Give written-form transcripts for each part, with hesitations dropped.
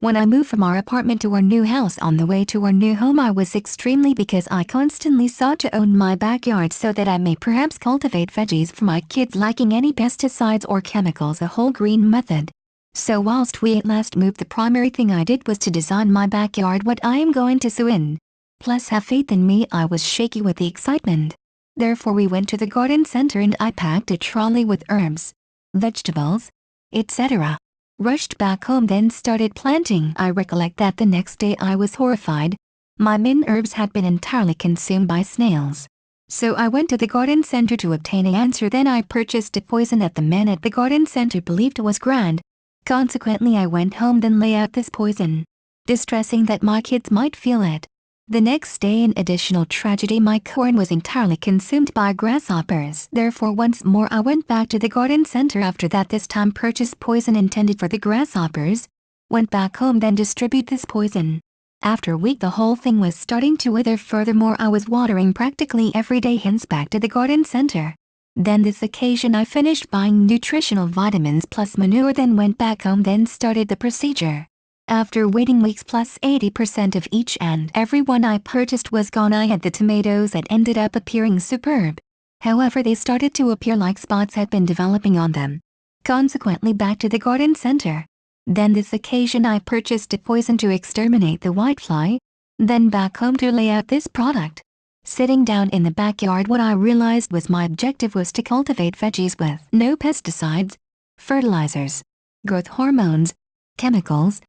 When I moved from our apartment to our new house on the way to our new home, I was extremely because I constantly sought to own my backyard so that I may perhaps cultivate veggies for my kids lacking any pesticides or chemicals, a whole green method. So whilst we at last moved, the primary thing I did was to design my backyard what I am going to sow in. Plus have faith in me, I was shaky with the excitement. Therefore we went to the garden center and I packed a trolley with herbs, vegetables, etc. Rushed back home, then started planting. I recollect that the next day I was horrified. My mint herbs had been entirely consumed by snails. So I went to the garden center to obtain an answer. Then I purchased a poison that the man at the garden center believed was grand. Consequently I went home, then lay out this poison, distressing that my kids might feel it. The next day, an additional tragedy, my corn was entirely consumed by grasshoppers. Therefore once more I went back to the garden center. After that, this time purchased poison intended for the grasshoppers. Went back home, then distribute this poison. After a week the whole thing was starting to wither. Furthermore I was watering practically every day, hence back to the garden center. Then this occasion I finished buying nutritional vitamins plus manure, then went back home, then started the procedure. After waiting weeks, plus 80% of each and every one I purchased was gone. I had the tomatoes that ended up appearing superb. However, they started to appear like spots had been developing on them. Consequently back to the garden center. Then this occasion I purchased a poison to exterminate the whitefly. Then back home to lay out this product. Sitting down in the backyard, what I realized was my objective was to cultivate veggies with no pesticides, fertilizers, growth hormones, chemicals,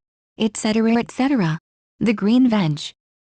etc. etc. The green veg.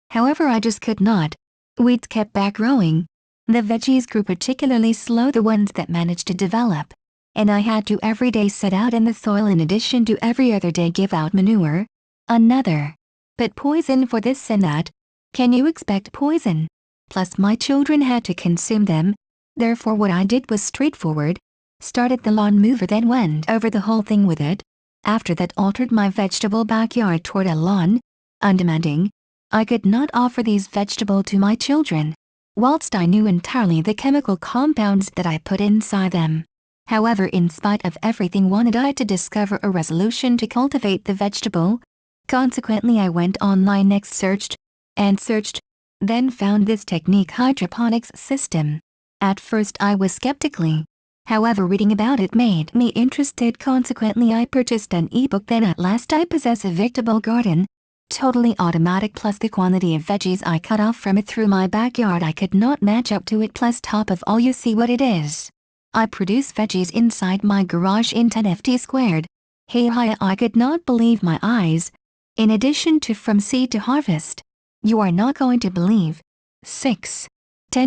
However, I just could not. Weeds kept back growing. The veggies grew particularly slow, the ones that managed to develop. And I had to every day set out in the soil, in addition to every other day give out manure. Another. But poison for this and that. Can you expect poison? Plus my children had to consume them. Therefore what I did was straightforward. Started the lawn mower, then went over the whole thing with it. After that altered my vegetable backyard toward a lawn. Undemanding. I could not offer these vegetables to my children, whilst I knew entirely the chemical compounds that I put inside them. However, in spite of everything, wanted I to discover a resolution to cultivate the vegetable. Consequently I went online, next searched, and searched, then found this technique, hydroponics system. At first I was skeptically. However, reading about it made me interested. Consequently I purchased an ebook. Then at last I possess a vegetable garden, totally automatic, plus the quantity of veggies I cut off from it through my backyard I could not match up to it. Plus top of all, you see what it is. I produce veggies inside my garage in 10 ft squared. Hey hi, I could not believe my eyes. In addition to from seed to harvest. You are not going to believe. 6-10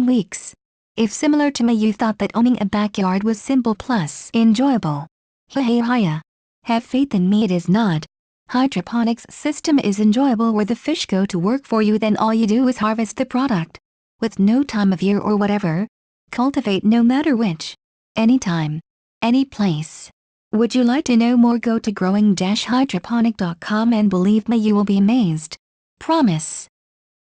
weeks. If similar to me you thought that owning a backyard was simple plus enjoyable, hey hiya. Have faith in me, it is not. Hydroponics system is enjoyable where the fish go to work for you, then all you do is harvest the product. With no time of year or whatever. Cultivate no matter which. Anytime. Any place. Would you like to know more? Go to growing-hydroponic.com and believe me, you will be amazed. Promise.